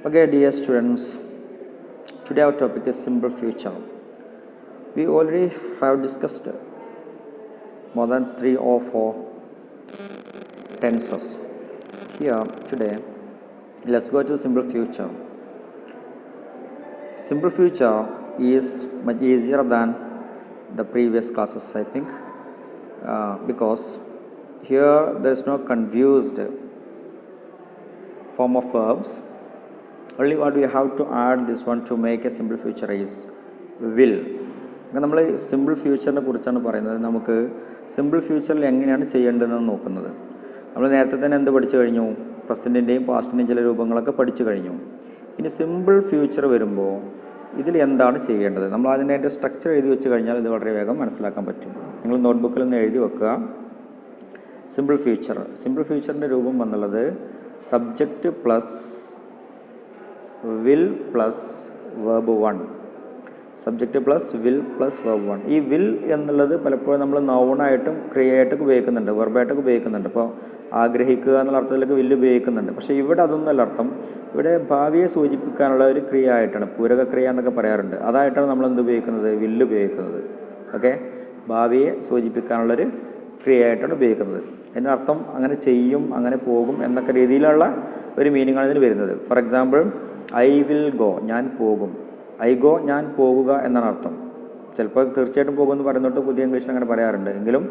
Okay, dear students, today our topic is simple future. We already have discussed more than 3 or 4 tenses. Here, today, let's go to simple future. Simple future is much easier than the previous classes, I think, because here there is no confused form of verbs. Only what we have to add this one to make a simple future is will. നമ്മൾ simple ഫ്യൂച്ചറിനെ കുറിച്ചാണ് പറയുന്നത്. നമുക്ക് simple ഫ്യൂച്ചറിൽ എങ്ങനെയാണ് ചെയ്യേണ്ടതെന്ന് നോക്കുന്നത്. നമ്മൾ നേരത്തെ തന്നെ എന്ത് പഠിച്ചു കഴിഞ്ഞു? പ്രസൻറ്റിൻ്റെയും പാസ്റ്റിൻ്റെയും ചില രൂപങ്ങളൊക്കെ പഠിച്ചു കഴിഞ്ഞു. ഇനി സിമ്പിൾ ഫ്യൂച്ചർ വരുമ്പോൾ ഇതിൽ എന്താണ് ചെയ്യേണ്ടത്? നമ്മൾ അതിൻ്റെ സ്ട്രക്ചർ എഴുതി വെച്ച് കഴിഞ്ഞാൽ ഇത് വളരെ വേഗം മനസ്സിലാക്കാൻ പറ്റും. നിങ്ങൾ നോട്ട്ബുക്കിൽ നിന്ന് എഴുതി വെക്കുക. സിമ്പിൾ ഫ്യൂച്ചറിൻ്റെ രൂപം എന്നുള്ളത് subject plus will plus verb 1. Subject plus will plus verb 1. ഈ വിൽ എന്നുള്ളത് പലപ്പോഴും നമ്മൾ നൗണായിട്ടും ക്രിയയായിട്ടൊക്കെ ഉപയോഗിക്കുന്നുണ്ട്, വെർബായിട്ടൊക്കെ ഉപയോഗിക്കുന്നുണ്ട്. ഇപ്പോൾ ആഗ്രഹിക്കുക എന്നുള്ള അർത്ഥത്തിലൊക്കെ വില്ല് ഉപയോഗിക്കുന്നുണ്ട്. പക്ഷേ ഇവിടെ അതൊന്നുമല്ല അർത്ഥം. ഇവിടെ ഭാവിയെ സൂചിപ്പിക്കാനുള്ള ഒരു ക്രിയ ആയിട്ടാണ്, പൂരക ക്രിയ എന്നൊക്കെ പറയാറുണ്ട്. അതായിട്ടാണ് നമ്മൾ എന്ത് ഉപയോഗിക്കുന്നത്? വില്ല് ഉപയോഗിക്കുന്നത്. ഓക്കെ, ഭാവിയെ സൂചിപ്പിക്കാനുള്ളൊരു ക്രിയയായിട്ടാണ് ഉപയോഗിക്കുന്നത്. അതിൻ്റെ അർത്ഥം അങ്ങനെ ചെയ്യും, അങ്ങനെ പോകും എന്നൊക്കെ രീതിയിലുള്ള ഒരു മീനിങ്ങാണ് ഇതിന് വരുന്നത്. For example, I will go, ഞാൻ പോകും. ഐ ഗോ, ഞാൻ പോകുക എന്നാണ് അർത്ഥം. ചിലപ്പോൾ തീർച്ചയായിട്ടും പോകുമെന്ന് പറയുന്നിടത്ത് പുതിയ ഇംഗ്ലീഷിൽ അങ്ങനെ പറയാറുണ്ട്. എങ്കിലും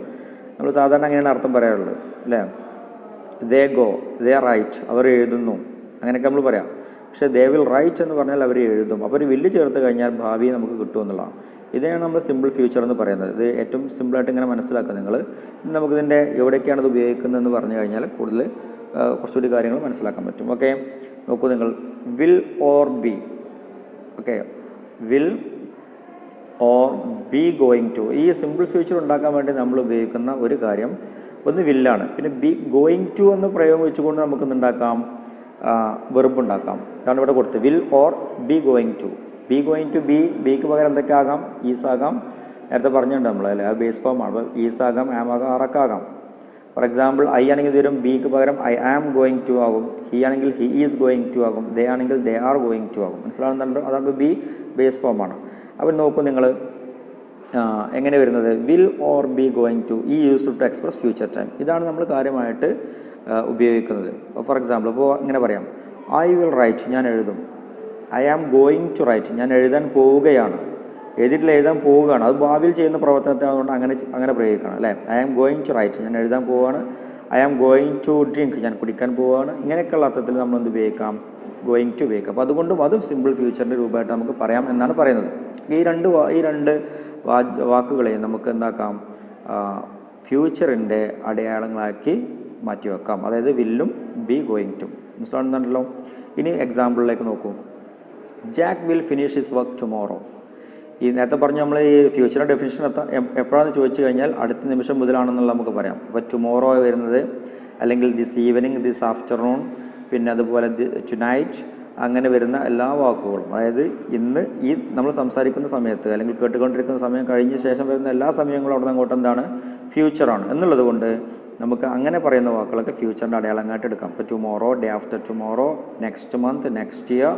നമ്മൾ സാധാരണ അങ്ങനെയാണ് അർത്ഥം പറയാറുള്ളത്, അല്ലേ? ദേ ഗോ, ദേ റൈറ്റ്, അവർ എഴുതുന്നു, അങ്ങനെയൊക്കെ നമ്മൾ പറയാം. പക്ഷേ ദേ വിൽ റൈറ്റ് എന്ന് പറഞ്ഞാൽ അവർ എഴുതും. അപ്പോൾ ഒരു വില്ല് ചേർത്ത് കഴിഞ്ഞാൽ ഭാവി നമുക്ക് കിട്ടുമെന്നുള്ളതാണ്. ഇതാണ് നമ്മൾ സിമ്പിൾ ഫ്യൂച്ചർ എന്ന് പറയുന്നത്. ഇത് ഏറ്റവും സിമ്പിളായിട്ട് ഇങ്ങനെ മനസ്സിലാക്കുക നിങ്ങൾ. നമുക്കിതിൻ്റെ എവിടേക്കാണ് ഇത് ഉപയോഗിക്കുന്നതെന്ന് പറഞ്ഞു കഴിഞ്ഞാൽ കൂടുതൽ കുറച്ചുകൂടി കാര്യങ്ങൾ മനസ്സിലാക്കാൻ പറ്റും. ഓക്കെ, നോക്കൂ നിങ്ങൾ. Will or be. Okay, will or be going to. ഈ സിമ്പിൾ ഫ്യൂച്ചർ ഉണ്ടാക്കാൻ വേണ്ടി നമ്മൾ ഉപയോഗിക്കുന്ന ഒരു കാര്യം ഒന്ന് വില്ലാണ്. പിന്നെ ബി ഗോയിങ് ടു എന്ന് പ്രയോഗം വെച്ചുകൊണ്ട് നമുക്ക് എന്തുണ്ടാക്കാം? വെർബ് ഉണ്ടാക്കാം. ഇതാണ് ഇവിടെ കൊടുത്തത്, will or be going to. Be going to, ബിക്ക് പകരം എന്തൊക്കെ ആകാം? ഈസ് ആകാം. നേരത്തെ പറഞ്ഞിട്ടുണ്ട് നമ്മൾ, അല്ലേ? ആ ബേസ് ഫോം ആണ്. ഈസ് ആകാം, ആം ആകാം, ആറൊക്കെ ആകാം. ഫോർ എക്സാമ്പിൾ, ഐ ആണെങ്കിൽ വരും, ബിക്ക് പകരം ഐ ആം ഗോയിങ് ടു ആകും. ഹി ആണെങ്കിൽ ഹി ഈസ് ഗോയിങ് ടു ആകും. ദേ ആണെങ്കിൽ ദേ ആർ ഗോയിങ് ടു ആകും. മനസ്സിലാവുന്നുണ്ടോ? അതാണ് ബി ബേസ് ഫോമാണ്. അപ്പോൾ നോക്കൂ നിങ്ങൾ, എങ്ങനെ വരുന്നത്? Will or be going to, ഈ used to express future time. ഇതാണ് നമ്മൾ കാര്യമായിട്ട് ഉപയോഗിക്കുന്നത്. ഫോർ എക്സാമ്പിൾ, ഇപ്പോൾ ഇങ്ങനെ പറയാം, ഐ വിൽ റൈറ്റ്, ഞാൻ എഴുതും. I am going to write, ഞാൻ എഴുതാൻ പോവുകയാണ്. എഴുതിയിട്ടില്ല, എഴുതാൻ പോവുകയാണ്. അത് ഭാവിയിൽ ചെയ്യുന്ന പ്രവർത്തനത്തെ അതുകൊണ്ട് അങ്ങനെ പ്രയോഗിക്കണം, അല്ലേ? I am going to write, ഞാൻ എഴുതാൻ പോവുകയാണ്. I am going to drink, ഞാൻ കുടിക്കാൻ പോവുകയാണ്. ഇങ്ങനെയൊക്കെയുള്ള അർത്ഥത്തിൽ നമ്മൾ എന്ത് ഉപയോഗിക്കാം? ഗോയിങ് ടു ഉപയോഗിക്കാം. അപ്പോൾ അതുകൊണ്ടും അത് സിമ്പിൾ ഫ്യൂച്ചറിൻ്റെ രൂപമായിട്ട് നമുക്ക് പറയാം എന്നാണ് പറയുന്നത്. ഈ രണ്ട് വാക്കുകളെയും നമുക്ക് എന്താക്കാം? ഫ്യൂച്ചറിൻ്റെ അടയാളങ്ങളാക്കി മാറ്റിവെക്കാം. അതായത് വില്ലും ബി ഗോയിങ് ടു. മനസ്സിലാവുന്നുണ്ടല്ലോ? ഇനി എക്സാമ്പിളിലേക്ക് നോക്കൂ. Jack will finish his work tomorrow. ഈ നേരത്തെ പറഞ്ഞു നമ്മൾ ഈ ഫ്യൂച്ചറിൻ്റെ ഡെഫിനിഷൻ എപ്പോഴാണെന്ന് ചോദിച്ചു കഴിഞ്ഞാൽ അടുത്ത നിമിഷം മുതലാണെന്നുള്ള നമുക്ക് പറയാം. അപ്പോൾ ടുമോറോ വരുന്നത്, അല്ലെങ്കിൽ ദിസ് ഈവനിങ്, ദിസ് ആഫ്റ്റർനൂൺ, പിന്നെ അതുപോലെ ടുനൈറ്റ്, അങ്ങനെ വരുന്ന എല്ലാ വാക്കുകളും, അതായത് ഇന്ന് ഈ നമ്മൾ സംസാരിക്കുന്ന സമയത്ത് അല്ലെങ്കിൽ കേട്ടുകൊണ്ടിരിക്കുന്ന സമയം കഴിഞ്ഞ ശേഷം വരുന്ന എല്ലാ സമയങ്ങളും അവിടെ നിന്ന് അങ്ങോട്ട് എന്താണ്? ഫ്യൂച്ചറാണ് എന്നുള്ളത് കൊണ്ട് നമുക്ക് അങ്ങനെ പറയുന്ന വാക്കുകളൊക്കെ ഫ്യൂച്ചറിൻ്റെ അടയാളങ്ങളായിട്ട് എടുക്കാം. ഇപ്പോൾ tomorrow, day after tomorrow, next month, next year,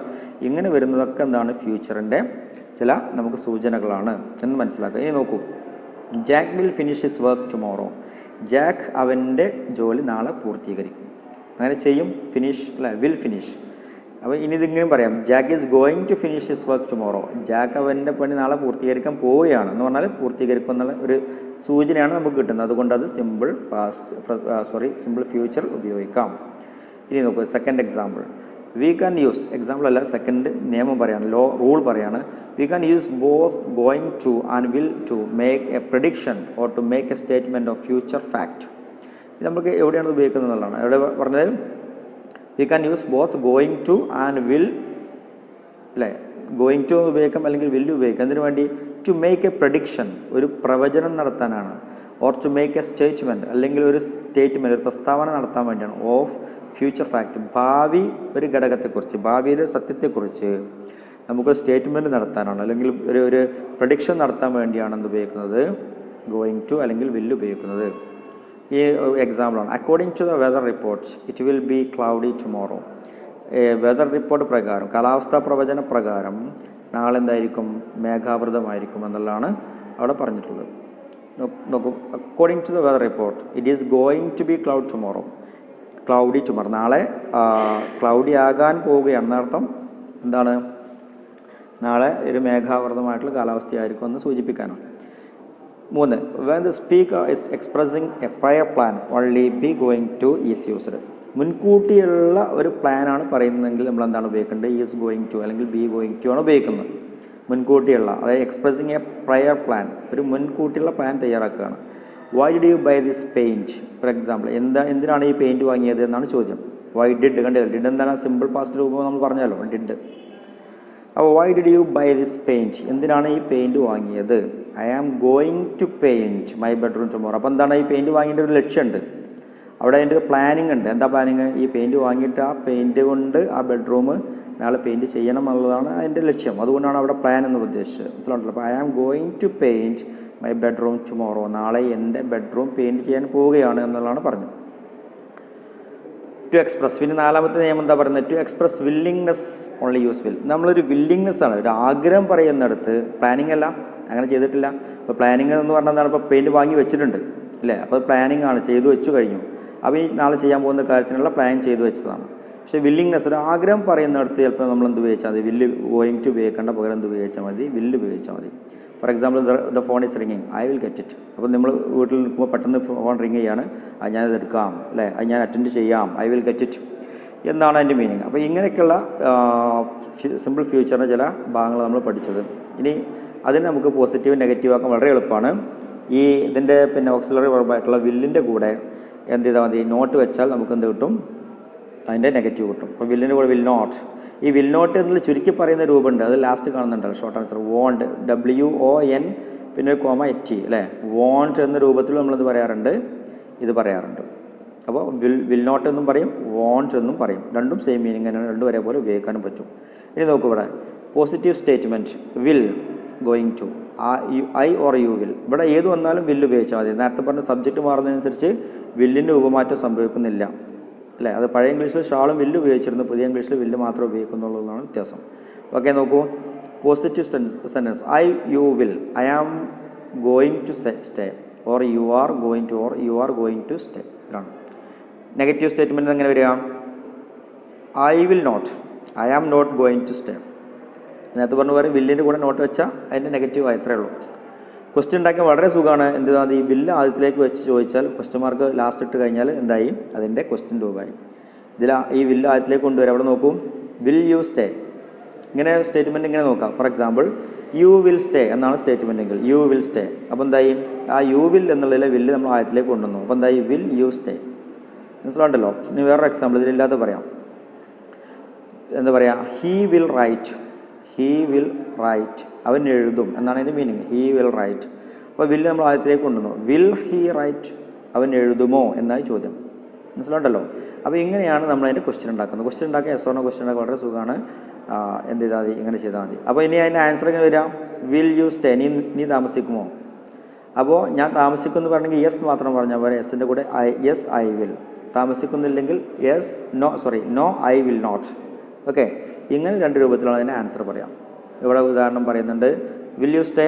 ഇങ്ങനെ വരുന്നതൊക്കെ എന്താണ്? ഫ്യൂച്ചറിൻ്റെ ചില നമുക്ക് സൂചനകളാണ് എന്ന് മനസ്സിലാക്കുക. ഇനി നോക്കൂ, Jack will finish his work tomorrow. Jack അവൻ്റെ ജോലി നാളെ പൂർത്തീകരിക്കും. അങ്ങനെ ചെയ്യും, ഫിനിഷ്, അല്ലേ? Will finish. അപ്പോൾ ഇനി ഇതിങ്ങനെ പറയാം, Jack is going to finish his work tomorrow. Jack അവൻ്റെ പണി നാളെ പൂർത്തീകരിക്കാൻ പോവുകയാണ് എന്ന് പറഞ്ഞാൽ പൂർത്തീകരിക്കും എന്നുള്ള ഒരു സൂചനയാണ് നമുക്ക് കിട്ടുന്നത്. അതുകൊണ്ട് അത് സിമ്പിൾ ഫ്യൂച്ചർ ഉപയോഗിക്കാം. ഇനി നോക്കൂ, second example. We can use, example അല്ല, സെക്കൻഡ് നിയമം പറയാണ്, റൂൾ പറയാണ്. We can use both going to and will to make a prediction or to make a statement of future fact. ഇത് നമുക്ക് എവിടെയാണ് ഉപയോഗിക്കുന്നത് എന്നുള്ളതാണ്. എവിടെ പറഞ്ഞത്? We can use both going to and will, അല്ലേ? ഗോയിങ് ടു ഉപയോഗിക്കാം, അല്ലെങ്കിൽ വില്ല് ഉപയോഗിക്കാം. അതിനു വേണ്ടി ടു മേക്ക് എ പ്രഡിക്ഷൻ, ഒരു പ്രവചനം നടത്താനാണ്. Or to make a statement, അല്ലെങ്കിൽ ഒരു സ്റ്റേറ്റ്മെൻറ്റ്, ഒരു പ്രസ്താവന നടത്താൻ വേണ്ടിയാണ്. ഓഫ് ഫ്യൂച്ചർ ഫാക്ട്, ഭാവി ഒരു ഘടകത്തെക്കുറിച്ച്, ഭാവിയിലെ സത്യത്തെക്കുറിച്ച് നമുക്ക് സ്റ്റേറ്റ്മെൻറ്റ് നടത്താനാണ്, അല്ലെങ്കിൽ ഒരു പ്രഡിക്ഷൻ നടത്താൻ വേണ്ടിയാണ് എന്ത് ഉപയോഗിക്കുന്നത്? ഗോയിങ് ടു അല്ലെങ്കിൽ വില്ല് ഉപയോഗിക്കുന്നത്. ഈ എക്സാമ്പിളാണ്. According to the weather reports it will be cloudy tomorrow. Weather report പ്രകാരം, കാലാവസ്ഥാ പ്രവചന പ്രകാരം നാളെ എന്തായിരിക്കും? മേഘാവൃതമായിരിക്കും എന്നുള്ളതാണ് അവിടെ പറഞ്ഞിട്ടുള്ളത്. നോക്കൂ, according to the weather report it is going to be cloud tomorrow. Cloudy tomorrow, നാളെ ക്ലൗഡി ആകാൻ പോവുകയാണ് എന്നർത്ഥം. എന്താണ്? നാളെ ഒരു മേഘാവൃതമായിട്ടുള്ള കാലാവസ്ഥയായിരിക്കും എന്ന് സൂചിപ്പിക്കാനാണ്. 3. When the speaker is expressing a prior plan, only be going to is used. മുൻകൂട്ടിയുള്ള ഒരു പ്ലാനാണ് പറയുന്നതെങ്കിൽ നമ്മൾ എന്താണ് ഉപയോഗിക്കേണ്ടത്? ഈസ് ഗോയിങ് ടു അല്ലെങ്കിൽ ബി ഗോയിങ് ടു ആണ് ഉപയോഗിക്കുന്നത്. മുൻകൂട്ടിയുള്ള, അതായത് എക്സ്പ്രസിങ് എ പ്രയർ പ്ലാൻ, ഒരു മുൻകൂട്ടിയുള്ള പ്ലാൻ തയ്യാറാക്കുകയാണ്. Why did you buy this paint? For example, എന്തിനാണ് ഈ പെയിൻറ്റ് വാങ്ങിയത് എന്നാണ് ചോദ്യം. വൈ ഡിഡ്, കണ്ടില്ല, ഡിഡ് എന്താണ്? സിമ്പിൾ പാസ്റ്റ് രൂപം നമ്മൾ പറഞ്ഞല്ലോ, ഡിഡ്. അപ്പോൾ why did you buy this paint? എന്തിനാണ് ഈ പെയിൻറ്റ് വാങ്ങിയത്? I am going to paint my bedroom tomorrow. അപ്പോൾ എന്താണ് ഈ പെയിൻറ്റ് വാങ്ങിയിട്ട് ഒരു ലക്ഷ്യമുണ്ട്, അവിടെ അതിൻ്റെ ഒരു പ്ലാനിങ് ഉണ്ട്. എന്താ പ്ലാനിങ്? ഈ പെയിൻറ്റ് വാങ്ങിയിട്ട് ആ പെയിൻറ്റ് കൊണ്ട് ആ ബെഡ്റൂം നാളെ പെയിൻറ്റ് ചെയ്യണം എന്നുള്ളതാണ് അതിൻ്റെ ലക്ഷ്യം. അതുകൊണ്ടാണ് അവിടെ പ്ലാൻ എന്ന് ഉദ്ദേശിച്ചത്. മനസ്സിലാണല്ലോ. അപ്പോൾ I am going to paint my bedroom tomorrow. നാളെ എൻ്റെ ബെഡ്റൂം പെയിൻറ്റ് ചെയ്യാൻ പോവുകയാണ് എന്നുള്ളതാണ് പറഞ്ഞത്. ടു എക്സ്പ്രസ്, പിന്നെ 4ാമത്തെ നിയമം എന്താ പറയുന്നത്? To express willingness only use will. നമ്മളൊരു വില്ലിങ്നെസ് ആണ്, ഒരു ആഗ്രഹം പറയുന്നിടത്ത് പ്ലാനിങ് അല്ല, അങ്ങനെ ചെയ്തിട്ടില്ല. ഇപ്പോൾ പ്ലാനിങ് എന്ന് പറഞ്ഞാൽ എന്താണ്? ഇപ്പോൾ പെയിൻറ്റ് വാങ്ങി വെച്ചിട്ടുണ്ട് അല്ലേ, അപ്പോൾ പ്ലാനിങ് ആണ്, ചെയ്തു വെച്ചു കഴിഞ്ഞു. അപ്പോൾ ഈ നാളെ ചെയ്യാൻ പോകുന്ന കാര്യത്തിനുള്ള പ്ലാൻ ചെയ്തു വെച്ചതാണ്. പക്ഷേ വില്ലിങ്നെസ്, ഒരു ആഗ്രഹം പറയുന്നിടത്ത് ചിലപ്പോൾ നമ്മൾ എന്ത് ഉപയോഗിച്ചാൽ മതി? വില്ല് ഗോയിങ് ടു ഉപയോഗിക്കേണ്ട പകരം എന്ത് ഉപയോഗിച്ചാൽ മതി? വില്ല് ഉപയോഗിച്ചാൽ മതി. For example, the phone is റിങ്ങിങ്, ഐ വിൽ ഗെറ്റ് ഇറ്റ്. അപ്പോൾ നമ്മൾ വീട്ടിൽ നിൽക്കുമ്പോൾ പെട്ടെന്ന് ഫോൺ റിങ് ചെയ്യാണ്, അത് ഞാനത് എടുക്കാം അല്ലേ, അത് ഞാൻ അറ്റൻഡ് ചെയ്യാം, ഐ വിൽ ഗെറ്റ് ഇറ്റ് എന്നാണ് അതിൻ്റെ മീനിങ്. അപ്പോൾ ഇങ്ങനെയൊക്കെയുള്ള സിമ്പിൾ ഫ്യൂച്ചറിൻ്റെ ചില ഭാഗങ്ങൾ നമ്മൾ പഠിച്ചത്. ഇനി അതിന് നമുക്ക് പോസിറ്റീവ് നെഗറ്റീവ് ആക്കാൻ വളരെ എളുപ്പമാണ്. ഈ ഇതിൻ്റെ പിന്നെ ഓക്സിലറി വെർബായിട്ടുള്ള വില്ലിൻ്റെ കൂടെ എന്ത് ചെയ്താൽ മതി? നോട്ട് വെച്ചാൽ നമുക്ക് എന്ത് കിട്ടും? അതിൻ്റെ നെഗറ്റീവ് കിട്ടും. അപ്പോൾ വില്ലിൻ്റെ കൂടെ വിൽ നോട്ട്. ഈ വിൽ നോട്ട് എന്നുള്ള ചുരുക്കി പറയുന്ന രൂപമുണ്ട്, അത് ലാസ്റ്റ് കാണുന്നുണ്ടല്ലോ, ഷോർട്ട് ആൻസർ വോണ്ട്, WON പിന്നെ ഒരു കോമ ET അല്ലേ. വോണ്ട് എന്ന രൂപത്തിൽ നമ്മളെന്ത് പറയാറുണ്ട്? ഇത് പറയാറുണ്ട്. അപ്പോൾ വിൽ നോട്ട് എന്നും പറയും, വോണ്ട് എന്നും പറയും. രണ്ടും സെയിം മീനിങ് തന്നെയാണ്, രണ്ടും ഒരേപോലെ ഉപയോഗിക്കാനും പറ്റും. ഇനി നോക്കൂ, ഇവിടെ positive statement will going to, I or you will. ഇവിടെ ഏത് വന്നാലും വില്ല് ഉപയോഗിച്ചാൽ മതി. നേരത്തെ പറഞ്ഞ സബ്ജക്റ്റ് മാറുന്നതനുസരിച്ച് വില്ലിൻ്റെ ഉപമാറ്റം സംഭവിക്കുന്നില്ല അല്ലേ. അത് പഴയ ഇംഗ്ലീഷിൽ ഷാളും വില്ല് ഉപയോഗിച്ചിരുന്നു, പുതിയ ഇംഗ്ലീഷിൽ വില്ല് മാത്രമേ ഉപയോഗിക്കുന്നുള്ളതാണ് വ്യത്യാസം. ഓക്കെ, നോക്കൂ, positive sentence I you will, I am going to stay, or you are going to, or you are going to stay. ഇതാണ് നെഗറ്റീവ് സ്റ്റേറ്റ്മെൻറ്റ്. എങ്ങനെ വരിക? I will not, I am not going to stay. നേരത്തെ പറഞ്ഞ പോലെ വില്ലിൻ്റെ കൂടെ not വെച്ചാൽ അതിൻ്റെ negative ആയിത്രേ ഉള്ളൂ. ക്വസ്റ്റ്യൻ ഉണ്ടാക്കാൻ വളരെ സുഖമാണ്. എന്താ, ഈ ബില്ല് ആദ്യത്തിലേക്ക് വെച്ച് ചോദിച്ചാൽ ക്വസ്റ്റ്യൻ മാർക്ക് ലാസ്റ്റ് ഇട്ട് കഴിഞ്ഞാൽ എന്തായി? അതിൻ്റെ ക്വസ്റ്റ്യൻ രൂപമായി. ഇതിൽ ഈ വില്ല് ആദ്യത്തിലേക്ക് കൊണ്ടുവരാം. അവിടെ നോക്കൂ, വിൽ യു സ്റ്റേ. ഇങ്ങനെ സ്റ്റേറ്റ്മെൻറ്റ് ഇങ്ങനെ നോക്കാം. For example, you will stay എന്നാണ് സ്റ്റേറ്റ്മെൻറ്റ് എങ്കിൽ യു വിൽ സ്റ്റേ. അപ്പോൾ എന്തായി? ആ യു വിൽ എന്നുള്ളതിലെ വില്ല് നമ്മൾ ആദ്യത്തിലേക്ക് കൊണ്ടുവന്നു. അപ്പോൾ എന്തായി? Will you stay. മനസ്സിലാണ്ടല്ലോ. ഇനി വേറൊരു എക്സാമ്പിൾ ഇതിലില്ലാതെ പറയാം. എന്താ പറയുക? He will write, he will write, അവൻ എഴുതും എന്നാണ് അതിൻ്റെ മീനിങ്. He will right. അപ്പോൾ വില്ല് നമ്മൾ ആദ്യത്തിലേക്ക് കൊണ്ടുവന്നു. വിൽ ഹീ റൈറ്റ്, അവൻ എഴുതുമോ എന്നായി ചോദ്യം. മനസ്സിലുണ്ടല്ലോ. അപ്പോൾ ഇങ്ങനെയാണ് നമ്മൾ അതിൻ്റെ ക്വസ്റ്റ്യൻ ഉണ്ടാക്കുന്നത്. ക്വസ്റ്റ്യൻ ഉണ്ടാക്കുക, എസ് ഓർണോ ക്വസ്റ്റ്യൻ ഉണ്ടാക്കുക വളരെ സുഖമാണ്. എന്ത് ചെയ്താൽ മതി? ഇങ്ങനെ ചെയ്താൽ മതി. അപ്പോൾ ഇനി അതിൻ്റെ ആൻസർ എങ്ങനെ വരാം? വിൽ യു സ്റ്റേ, നീ താമസിക്കുമോ? അപ്പോൾ ഞാൻ താമസിക്കും എന്ന് പറഞ്ഞെങ്കിൽ യെസ് മാത്രം പറഞ്ഞാൽ പോലെ എസിൻ്റെ കൂടെ യെസ് ഐ വിൽ. താമസിക്കുന്നില്ലെങ്കിൽ yes no I will not. Okay, ഇങ്ങനെ രണ്ട് രൂപത്തിലാണ് അതിൻ്റെ ആൻസർ പറയാം. ഇവിടെ ഉദാഹരണം പറയുന്നുണ്ട്, വിൽ യു സ്റ്റേ.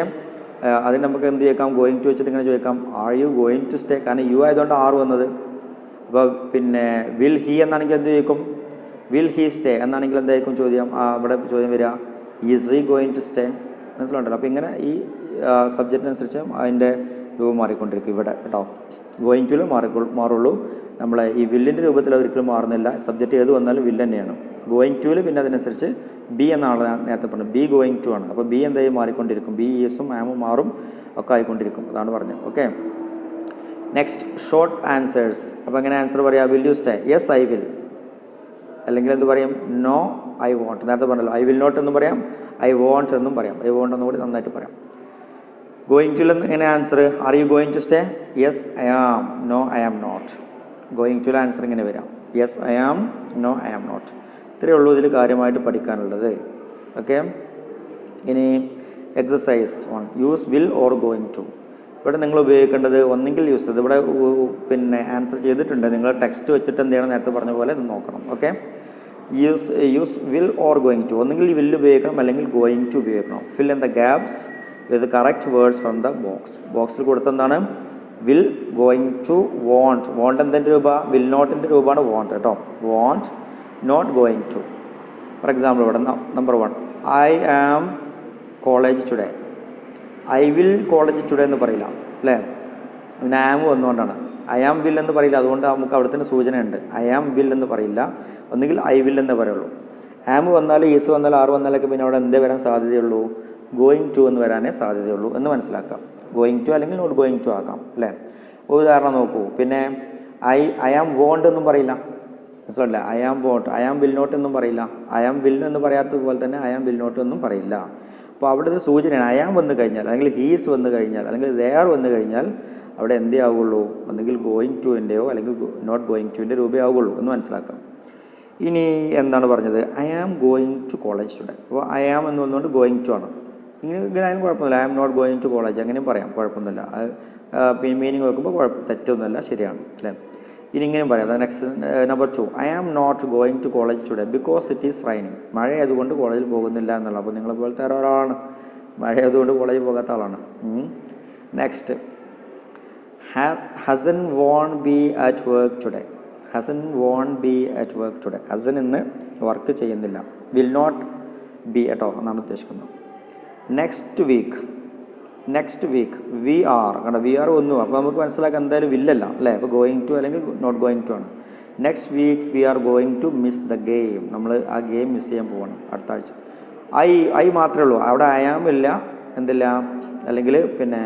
അതിന് നമുക്ക് എന്ത് ചോദിക്കാം? ഗോയിങ് ടു വെച്ചിട്ട് ഇങ്ങനെ ചോദിക്കാം, are you going to stay? കാരണം യു ആയതുകൊണ്ട് ആർ വന്നത്. അപ്പോൾ പിന്നെ വിൽ ഹി എന്നാണെങ്കിൽ എന്ത് ചോദിക്കും? വിൽ ഹി സ്റ്റേ എന്നാണെങ്കിൽ എന്തായിരിക്കും ചോദ്യം? ഇവിടെ ചോദ്യം വരിക, is he going to stay? മനസ്സിലുണ്ടല്ലോ. അപ്പോൾ ഇങ്ങനെ ഈ സബ്ജക്റ്റിനനുസരിച്ച് അതിൻ്റെ രൂപം മാറിക്കൊണ്ടിരിക്കും ഇവിടെ കേട്ടോ. ഗോയിങ് ടുവിൽ മാറുള്ളൂ. നമ്മളെ ഈ വില്ലിൻ്റെ രൂപത്തിൽ ഒരിക്കലും മാറുന്നില്ല. സബ്ജക്റ്റ് ഏത് വന്നാലും വില്ല് തന്നെയാണ്. ഗോയിങ് ടുവിൽ പിന്നെ അതിനനുസരിച്ച് ബി എന്നാണ് നേരത്തെ പറഞ്ഞത്. ബി ഗോയിങ് ടു ആണ്. അപ്പോൾ ബി എന്തായി മാറിക്കൊണ്ടിരിക്കും. ബി ഈസും ആമും മാറും ഒക്കെ ആയിക്കൊണ്ടിരിക്കും. അതാണ് പറഞ്ഞത്. Okay, next short answers. അപ്പോൾ എങ്ങനെ ആൻസർ പറയാം? Will you stay? Yes I will. അല്ലെങ്കിൽ എന്ത് പറയും? No I won't. നേരത്തെ പറഞ്ഞല്ലോ, ഐ വിൽ നോട്ട് എന്നും പറയാം, ഐ വോണ്ട് എന്നും പറയാം. ഐ വോണ്ട് എന്നും കൂടി നന്നായിട്ട് പറയാം. ഗോയിങ് ടു എങ്ങനെ answer? Are you going to stay? Yes I am, no I am not. Going to answer ഇങ്ങനെ വരാം, yes I am, no I am not. ഇത്രയേ ഉള്ളൂ ഇതിൽ കാര്യമായിട്ട് പഠിക്കാനുള്ളത്. ഓക്കെ, ഇനി exercise 1, use will or going to. ഇവിടെ നിങ്ങൾ ഉപയോഗിക്കേണ്ടത് ഒന്നെങ്കിൽ യൂസ് ചെയ്ത്, ഇവിടെ പിന്നെ ആൻസർ ചെയ്തിട്ടുണ്ട്. നിങ്ങൾ ടെക്സ്റ്റ് വെച്ചിട്ട് എന്ത് ചെയ്യണം? നേരത്തെ പറഞ്ഞ പോലെ ഇത് നോക്കണം. Okay, use will or going to. ഒന്നുകിൽ വില്ല് ഉപയോഗിക്കണം അല്ലെങ്കിൽ ഗോയിങ് ടു ഉപയോഗിക്കണം. Fill in the gaps with correct words from the box. ബോക്സിൽ കൊടുത്തെന്താണ്? Will, going to, won't. Won't എന്തിൻ്റെ രൂപ? വിൽ നോട്ടിൻ്റെ രൂപമാണ് വോണ്ട് കേട്ടോ. Won't, not going to. For example ഇവിടെ number 1, I am college today. I will college today എന്ന് പറയില്ല അല്ലേ, പിന്നെ ആം വന്നുകൊണ്ടാണ്. ഐ ആം വിൽ എന്ന് പറയില്ല, അതുകൊണ്ട് നമുക്ക് അവിടെ തന്നെ സൂചനയുണ്ട്. ഐ ആം വിൽ എന്ന് പറയില്ല, ഒന്നുകിൽ ഐ വിൽ എന്ന് പറയുള്ളൂ. ആം വന്നാലും ഈസ് വന്നാലും ആർ വന്നാലൊക്കെ പിന്നെ അവിടെ എന്തേ വരാൻ സാധ്യതയുള്ളൂ? ഗോയിങ് ടു എന്ന് വരാനേ സാധ്യതയുള്ളൂ എന്ന് മനസ്സിലാക്കാം. ഗോയിങ് ടു അല്ലെങ്കിൽ നോട്ട് ഗോയിങ് ടു ആക്കാം അല്ലേ. ഉദാഹരണം നോക്കൂ. പിന്നെ ഐ ആം വോണ്ട് എന്നും പറയില്ല, മനസ്സിലല്ലേ. I am won't, I am will not എന്നും പറയില്ല. ഐ ആം വിൽ എന്ന് പറയാത്തതുപോലെ തന്നെ ഐ ആം വിൽ നോട്ട് എന്നും പറയില്ല. അപ്പോൾ അവിടെ ഒരു സൂചനയാണ്. ഐ ആം വന്നു കഴിഞ്ഞാൽ അല്ലെങ്കിൽ ഹീസ് വന്നു കഴിഞ്ഞാൽ അല്ലെങ്കിൽ ദെയർ വന്നു കഴിഞ്ഞാൽ അവിടെ എന്തേ ആവുള്ളൂ? ഒന്നെങ്കിൽ ഗോയിങ് ടുവിൻ്റെയോ അല്ലെങ്കിൽ നോട്ട് ഗോയിങ് ടുവിൻ്റെ രൂപേ ആവുള്ളൂ എന്ന് മനസ്സിലാക്കാം. ഇനി എന്താണ് പറഞ്ഞത്? I am going to college today. അപ്പോൾ ഐ ആം എന്ന് വന്നുകൊണ്ട് ഗോയിങ് ടു ആണ്. ഇങ്ങനെ ആയാലും കുഴപ്പമൊന്നുമില്ല. I am not going to college അങ്ങനെയും പറയാം, കുഴപ്പമൊന്നുമില്ല. അത് മീനിങ് വെക്കുമ്പോൾ തെറ്റൊന്നുമില്ല, ശരിയാണ് അല്ലേ. ഇനി ഇങ്ങനെയും പറയാം. Next number 2, I am not going to college today because it is raining. മഴ ആയതുകൊണ്ട് കോളേജിൽ പോകുന്നില്ല എന്നുള്ള. അപ്പോൾ നിങ്ങളെ പോലത്തെ ഒരാളാണ്, മഴ ആയതുകൊണ്ട് കോളേജിൽ പോകാത്ത ആളാണ്. Next, Hasan won't be at work today. Hasan won't be at work today. Hasan ഇന്ന് വർക്ക് ചെയ്യുന്നില്ല. വിൽ നോട്ട് ബി കേട്ടോ എന്നാണ് ഉദ്ദേശിക്കുന്നത്. നെക്സ്റ്റ് വീക്ക് വി ആർ കണ്ടോ, വി ആർ വന്നു. അപ്പോൾ നമുക്ക് മനസ്സിലാക്കാം എന്തായാലും വില്ലല്ല അല്ലേ. അപ്പോൾ ഗോയിങ് ടു അല്ലെങ്കിൽ നോട്ട് ഗോയിങ് ടു ആണ്. Next week we are going to miss the game. നമ്മൾ ആ ഗെയിം മിസ് ചെയ്യാൻ പോകണം അടുത്ത ആഴ്ച. ഐ മാത്രമേ ഉള്ളൂ, അവിടെ ഐ ആം ഇല്ല, എന്തില്ല, അല്ലെങ്കിൽ പിന്നെ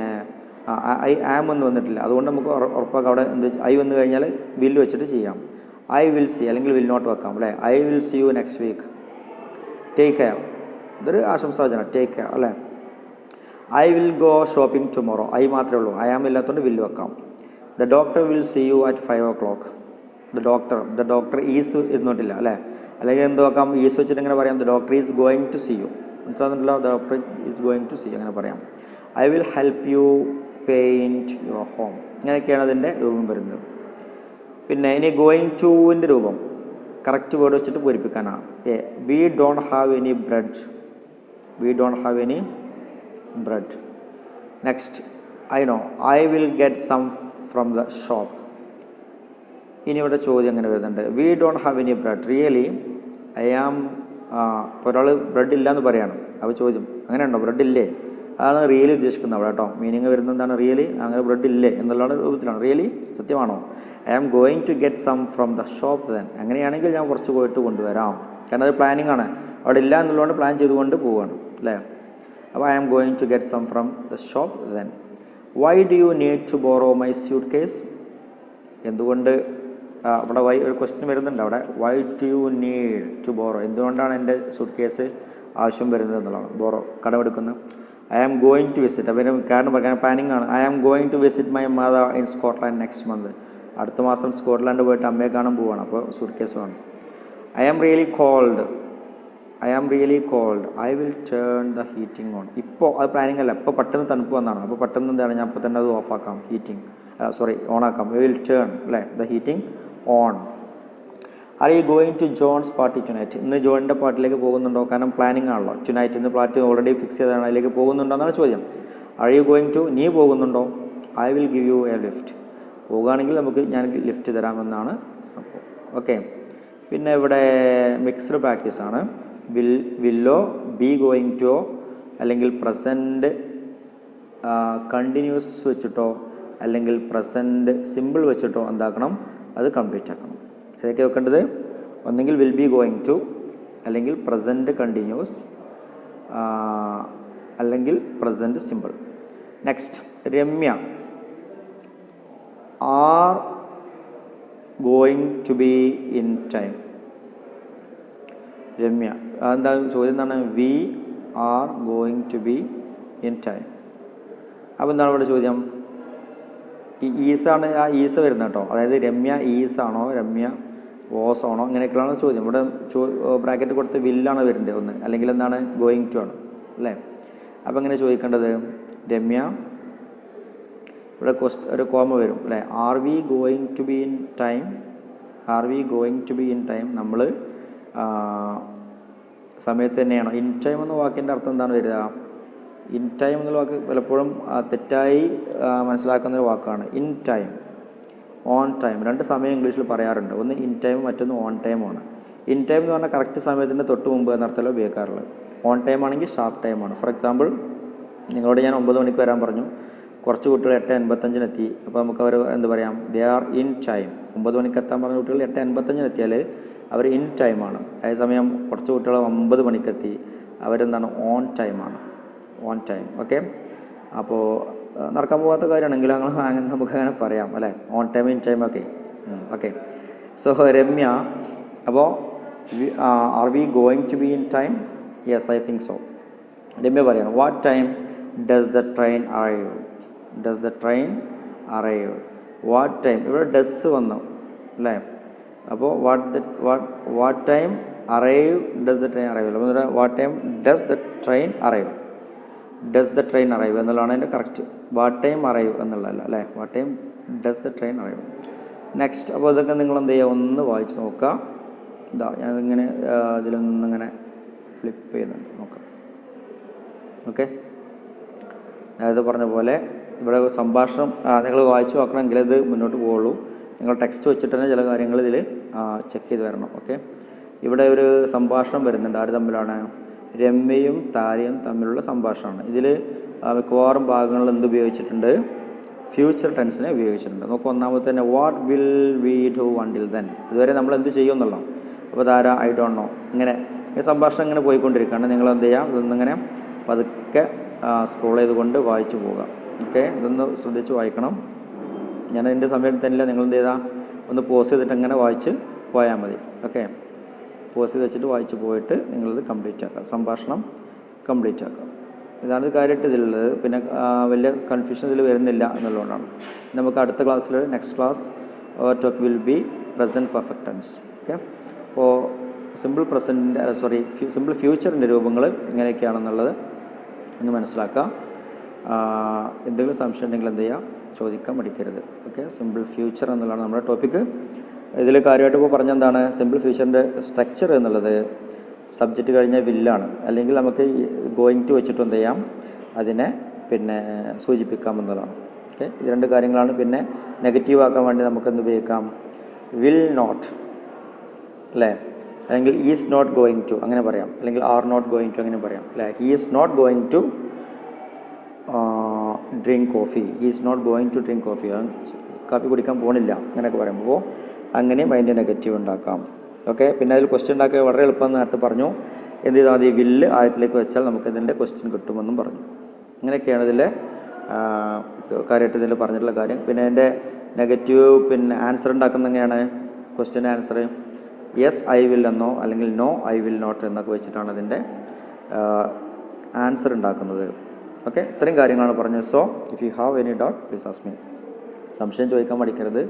ഐ ആം എന്ന് വന്നിട്ടില്ല. അതുകൊണ്ട് നമുക്ക് ഉറപ്പാക്കാം അവിടെ എന്ത് ഐ വന്നു കഴിഞ്ഞാൽ വില്ല് വെച്ചിട്ട് ചെയ്യാം. ഐ വിൽ സി അല്ലെങ്കിൽ വിൽ നോട്ട് വെക്കാം അല്ലേ. I will see you next week. Take care, ഇതൊരു ആശംസാവചന, ടേക്ക് കെയർ അല്ലേ. I will go shopping tomorrow. I മാത്രമേ ഉള്ളൂ, ഐ ആം ഇല്ലാത്തതുകൊണ്ട് വില്ല് വെക്കാം. The doctor will see you at 5 o'clock. The doctor is ഇരുന്നിട്ടില്ല അല്ലേ. അല്ലെങ്കിൽ എന്ത് വെക്കാം? ഈസ് വെച്ചിട്ട് എങ്ങനെ പറയാം? The doctor is going to see you. മനസ്സിലാകുന്നുണ്ടല്ലോ, the doctor is going to C അങ്ങനെ പറയാം. I will help you paint your home. ഇങ്ങനെയൊക്കെയാണ് അതിൻ്റെ രൂപം വരുന്നത്. പിന്നെ ഇനി ഗോയിങ് ടുവിൻ്റെ രൂപം കറക്റ്റ് വേർഡ് വെച്ചിട്ട് പൂരിപ്പിക്കാനാണ്. We don't have any bread. We don't have any bread. Next, I know I will get some from the shop. ഇനി ഇവിടെ ചോദ്യം അങ്ങനെ വരുന്നുണ്ട്. We don't have any bread. Really I am, ഇപ്പോൾ ഒരാൾ ബ്രെഡ് ഇല്ല എന്ന് പറയാണ്. അപ്പോൾ ചോദ്യം അങ്ങനെ ഉണ്ടോ, ബ്രെഡ് ഇല്ലേ? അതാണ് റിയലി ഉദ്ദേശിക്കുന്നത് അവിടെ കേട്ടോ. മീനിങ് വരുന്നത് എന്താണ്? റിയലി അങ്ങനെ ബ്രെഡ് ഇല്ലേ എന്നുള്ളതാണ് രൂപത്തിലാണ്. റിയലി സത്യമാണോ? I am going to get some from the shop then. അങ്ങനെയാണെങ്കിൽ ഞാൻ കുറച്ച് പോയിട്ട് കൊണ്ടുവരാം. കാരണം അത് പ്ലാനിങ് ആണ്, അവിടെ ഇല്ല എന്നുള്ളതുകൊണ്ട് പ്ലാൻ ചെയ്തുകൊണ്ട് പോവുകയാണ് അല്ലേ. അപ്പോൾ I am going to get some from the shop then. Why do you need to borrow my suitcase. എന്തുകൊണ്ട് അവിടെ ഒരു ക്വസ്റ്റ്യൻ വരുന്നുണ്ട് അവിടെ. Why do you need to borrow, എന്തുകൊണ്ടാണ് എൻ്റെ സൂട്ട് കേസ് ആവശ്യം വരുന്നത് എന്നുള്ളതാണ്. ബോറോ കടമെടുക്കുന്നത്. I am going to visit, അപ്പോൾ കാരണം പറയാൻ പ്ലാനിങ് ആണ്. I am going to visit my mother in Scotland next month. അടുത്ത മാസം സ്കോട്ട്ലാൻഡ് പോയിട്ട് അമ്മയെ കാണാൻ പോവുകയാണ്, അപ്പോൾ സൂട്ട് കേസ് വേണം. I am really cold. I am really cold. I will turn the heating on. ഇപ്പോൾ അത് പ്ലാനിങ് അല്ല, ഇപ്പോൾ പെട്ടെന്ന് തണുപ്പ് വന്നാണ്. അപ്പോൾ പെട്ടെന്ന് എന്താണ്, ഞാൻ അപ്പോൾ തന്നെ അത് ഓഫാക്കാം, ഹീറ്റിംഗ് ഓണാക്കാം. ഐ വിൽ ടേൺ അല്ലേ the heating on. Are you going to John's party tonight. ഇന്ന് ജോണിൻ്റെ പാർട്ടിയിലേക്ക് പോകുന്നുണ്ടോ? കാരണം പ്ലാനിങ് ആണല്ലോ. ടുനൈറ്റ് ഇന്ന് പാർട്ടി ഓൾറെഡി ഫിക്സ് ചെയ്തതാണ്, അതിലേക്ക് പോകുന്നുണ്ടോ എന്നാണ് ചോദ്യം. ആർ യു ഗോയിങ് ടു, നീ പോകുന്നുണ്ടോ? I will give you A lift. പോകുകയാണെങ്കിൽ നമുക്ക് ഞാൻ ലിഫ്റ്റ് തരാമെന്നാണ് സംഭവം. ഓക്കെ. പിന്നെ ഇവിടെ മിക്സ്ഡ് പ്രാക്ടീസ് ആണ്. വില്ലോ, ബി ഗോയിങ് ടു, അല്ലെങ്കിൽ പ്രസൻറ്റ് കണ്ടിന്യൂസ് വെച്ചിട്ടോ അല്ലെങ്കിൽ പ്രസൻറ്റ് സിമ്പിൾ വെച്ചിട്ടോ എന്താക്കണം, അത് കംപ്ലീറ്റ് ആക്കണം. ഇതൊക്കെ വെക്കേണ്ടത് ഒന്നെങ്കിൽ വിൽ ബി ഗോയിങ് ടു, അല്ലെങ്കിൽ പ്രസൻറ്റ് കണ്ടിന്യൂസ്, അല്ലെങ്കിൽ present simple. Next, Ramya are going to be in time. രമ്യ എന്താ ചോദ്യം എന്താണ്? We are going to be in time. അപ്പോൾ എന്താണ് ഇവിടെ ചോദ്യം? ഈ ഈസാണ് ആ ഈസ വരുന്നത് കേട്ടോ. അതായത് രമ്യ ഈസാണോ രമ്യ വോസ് ആണോ ഇങ്ങനെയൊക്കെയാണ് ചോദ്യം. ഇവിടെ ബ്രാക്കറ്റ് കൊടുത്ത് വില്ലാണ് വരുന്നത് ഒന്ന്, അല്ലെങ്കിൽ എന്താണ് ഗോയിങ് ടു ആണ് അല്ലേ. അപ്പോൾ എങ്ങനെ ചോദിക്കേണ്ടത്? രമ്യ ഇവിടെ ഒരു കോമ വരും അല്ലേ. Are we going to be in time. Are we going to be in time നമ്മൾ സമയത്ത് തന്നെയാണോ? ഇൻ ടൈം എന്ന വാക്കിൻ്റെ അർത്ഥം എന്താണ് വരിക? ഇൻ ടൈം എന്നുള്ള വാക്ക് പലപ്പോഴും തെറ്റായി മനസ്സിലാക്കുന്ന ഒരു വാക്കാണ്. ഇൻ ടൈം, ഓൺ ടൈം, രണ്ട് സമയം ഇംഗ്ലീഷിൽ പറയാറുണ്ട്. ഒന്ന് ഇൻ ടൈം, മറ്റൊന്ന് ഓൺ ടൈമാണ്. ഇൻ ടൈം എന്ന് പറഞ്ഞാൽ കറക്റ്റ് സമയത്തിൻ്റെ തൊട്ട് മുമ്പ് എന്നർത്ഥമല്ല ഉപയോഗിക്കാറുള്ളത്. ഓൺ ടൈം ആണെങ്കിൽ ഷാർപ്പ് ടൈമാണ്. ഫോർ എക്സാമ്പിൾ, നിങ്ങളോട് ഞാൻ 9 മണിക്ക് വരാൻ പറഞ്ഞു, കുറച്ച് കുട്ടികൾ 8:55 എത്തി. അപ്പോൾ നമുക്ക് അവർ എന്ത് പറയാം? They are in time. 9 മണിക്ക് എത്താൻ പറഞ്ഞ കുട്ടികൾ 8:55 എത്തിയാൽ അവർ ഇൻ ടൈമാണ്. അതേസമയം കുറച്ച് കുട്ടികൾ 9 മണിക്കെത്തി, അവരെന്താണ്? ഓൺ ടൈമാണ്. On time. ഓക്കെ, അപ്പോൾ നടക്കാൻ പോകാത്ത കാര്യമാണെങ്കിൽ അങ്ങനെ നമുക്ക് അങ്ങനെ പറയാം അല്ലേ? On time, in time. Okay okay. So Ramya, അപ്പോൾ are we going to be in time? Yes, I think so. Ramya പറയണം, what time does the train arrive? Does the train arrive? What time, ഇവിടെ ഡസ് വന്നു അല്ലേ? അപ്പോൾ what time arrive does the train arrive? അപ്പോൾ what time does the train arrive? Does the train arrive എന്നുള്ളതാണ് അതിൻ്റെ correct. What time arrive എന്നുള്ളതല്ല അല്ലേ? What time does the train arrive. Next, അപ്പോൾ ഇതൊക്കെ നിങ്ങൾ എന്ത് ചെയ്യുക? ഒന്ന് വായിച്ച് നോക്കുക. ഇതാ ഞാനിങ്ങനെ ഇതിലൊന്നിങ്ങനെ ഫ്ലിപ്പ് ചെയ്യുന്നുണ്ട്, നോക്കാം. ഓക്കെ, നേരത്തെ പറഞ്ഞ പോലെ ഇവിടെ സംഭാഷണം നിങ്ങൾ വായിച്ചു നോക്കണമെങ്കിൽ ഇത് മുന്നോട്ട് പോവുള്ളൂ. നിങ്ങൾ ടെക്സ്റ്റ് വെച്ചിട്ട് തന്നെ ചില കാര്യങ്ങൾ ഇതിൽ ചെക്ക് ചെയ്ത് വരണം. ഓക്കെ, ഇവിടെ ഒരു സംഭാഷണം വരുന്നുണ്ട്. ആര് തമ്മിലാണ്? രമ്യയും താരയും തമ്മിലുള്ള സംഭാഷണമാണ്. ഇതിൽ മിക്കവാറും ഭാഗങ്ങളിൽ എന്ത് ഉപയോഗിച്ചിട്ടുണ്ട്? ഫ്യൂച്ചർ ടെൻസിനെ ഉപയോഗിച്ചിട്ടുണ്ട്. നമുക്ക് ഒന്നാമത്തെ തന്നെ what will we do until then? ഇതുവരെ നമ്മൾ എന്ത് ചെയ്യും എന്നുള്ള. അപ്പോൾ താര ഐ ഡോണ്ട് നോ. ഇങ്ങനെ ഈ സംഭാഷണം ഇങ്ങനെ പോയിക്കൊണ്ടിരിക്കുകയാണ്. നിങ്ങൾ എന്ത് ചെയ്യാം? ഇതൊന്നിങ്ങനെ പതുക്കെ സ്ക്രോൾ ചെയ്തുകൊണ്ട് വായിച്ചു പോവുക. ഓക്കെ, ഇതൊന്ന് ശ്രദ്ധിച്ച് വായിക്കണം. ഞാൻ എൻ്റെ സമയത്ത് തന്നെ നിങ്ങൾ എന്ത് ചെയ്താൽ ഒന്ന് പോസ് ചെയ്തിട്ട് അങ്ങനെ വായിച്ച് പോയാൽ മതി. ഓക്കെ, പോസ് ചെയ്ത് വെച്ചിട്ട് വായിച്ച് പോയിട്ട് നിങ്ങളിത് കംപ്ലീറ്റ് ആക്കുക. സംഭാഷണം കംപ്ലീറ്റ് ആക്കുക. ഇതാണ് കാര്യമായിട്ട് ഇതിലുള്ളത്. പിന്നെ വലിയ കൺഫ്യൂഷൻ ഇതിൽ വരുന്നില്ല എന്നുള്ളതുകൊണ്ടാണ്. നമുക്ക് അടുത്ത ക്ലാസ്സിൽ, next class, talk will be present perfect tense. Okay, അപ്പോൾ സിമ്പിൾ ഫ്യൂച്ചറിൻ്റെ രൂപങ്ങൾ ഇങ്ങനെയൊക്കെയാണെന്നുള്ളത് ഒന്ന് മനസ്സിലാക്കുക. എന്തെങ്കിലും സംശയം ഉണ്ടെങ്കിൽ എന്ത് ചെയ്യുക? ചോദിക്കാൻ മടിക്കരുത്. ഓക്കെ, സിമ്പിൾ ഫ്യൂച്ചർ എന്നുള്ളതാണ് നമ്മുടെ ടോപ്പിക്ക്. ഇതിൽ കാര്യമായിട്ട് ഇപ്പോൾ പറഞ്ഞെന്താണ്? സിമ്പിൾ ഫ്യൂച്ചറിൻ്റെ സ്ട്രക്ചർ എന്നുള്ളത് സബ്ജക്റ്റ് കഴിഞ്ഞ വില്ലാണ്. അല്ലെങ്കിൽ നമുക്ക് ഗോയിങ് ടു വെച്ചിട്ട് എന്ത് ചെയ്യാം? അതിനെ പിന്നെ സൂചിപ്പിക്കാമെന്നതാണ്. ഓക്കെ, ഇത് രണ്ട് കാര്യങ്ങളാണ്. പിന്നെ നെഗറ്റീവ് ആക്കാൻ വേണ്ടി നമുക്ക് എന്ത് ഉപയോഗിക്കാം? വിൽ നോട്ട് അല്ലേ? അല്ലെങ്കിൽ ഈസ് നോട്ട് ഗോയിങ് ടു അങ്ങനെ പറയാം. അല്ലെങ്കിൽ ആർ നോട്ട് ഗോയിങ് ടു അങ്ങനെ പറയാം അല്ലേ? He is not going to drink coffee. He is not going to drink coffee. കാപ്പി കുടിക്കാൻ പോകണില്ല അങ്ങനെയൊക്കെ പറയുമ്പോൾ അങ്ങനെയും അതിൻ്റെ നെഗറ്റീവ് ഉണ്ടാക്കാം. ഓക്കെ, പിന്നെ അതിൽ ക്വസ്റ്റ്യൻ ഉണ്ടാക്കുക വളരെ എളുപ്പം. നേരത്തെ പറഞ്ഞു എന്ത് ചെയ്താൽ മതി? വില്ല് ആയത്തിലേക്ക് വെച്ചാൽ നമുക്ക് ഇതിൻ്റെ ക്വസ്റ്റ്യൻ കിട്ടുമെന്നും പറഞ്ഞു. അങ്ങനെയൊക്കെയാണ് ഇതിലെ കാര്യമായിട്ട് ഇതിൽ പറഞ്ഞിട്ടുള്ള കാര്യം. പിന്നെ അതിൻ്റെ നെഗറ്റീവ് പിന്നെ ആൻസർ ഉണ്ടാക്കുന്ന എങ്ങനെയാണ്? Question answer yes I will എന്നോ അല്ലെങ്കിൽ നോ ഐ വിൽ നോട്ട് എന്നൊക്കെ വെച്ചിട്ടാണ് അതിൻ്റെ ആൻസർ ഉണ്ടാക്കുന്നത്. ഓക്കെ, ഇത്രയും കാര്യങ്ങളാണ് പറഞ്ഞത്. So if you have any doubt please ask me. സംശയം ചോദിക്കാൻ മടിക്കരുത്.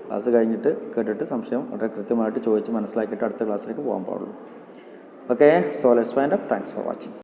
ക്ലാസ് കഴിഞ്ഞിട്ട് കേട്ടിട്ട് സംശയം വളരെ കൃത്യമായിട്ട് ചോദിച്ച് മനസ്സിലാക്കിയിട്ട് അടുത്ത ക്ലാസ്സിലേക്ക് പോകാൻ പാടുള്ളൂ. Okay, so let's wind up. Thanks for watching.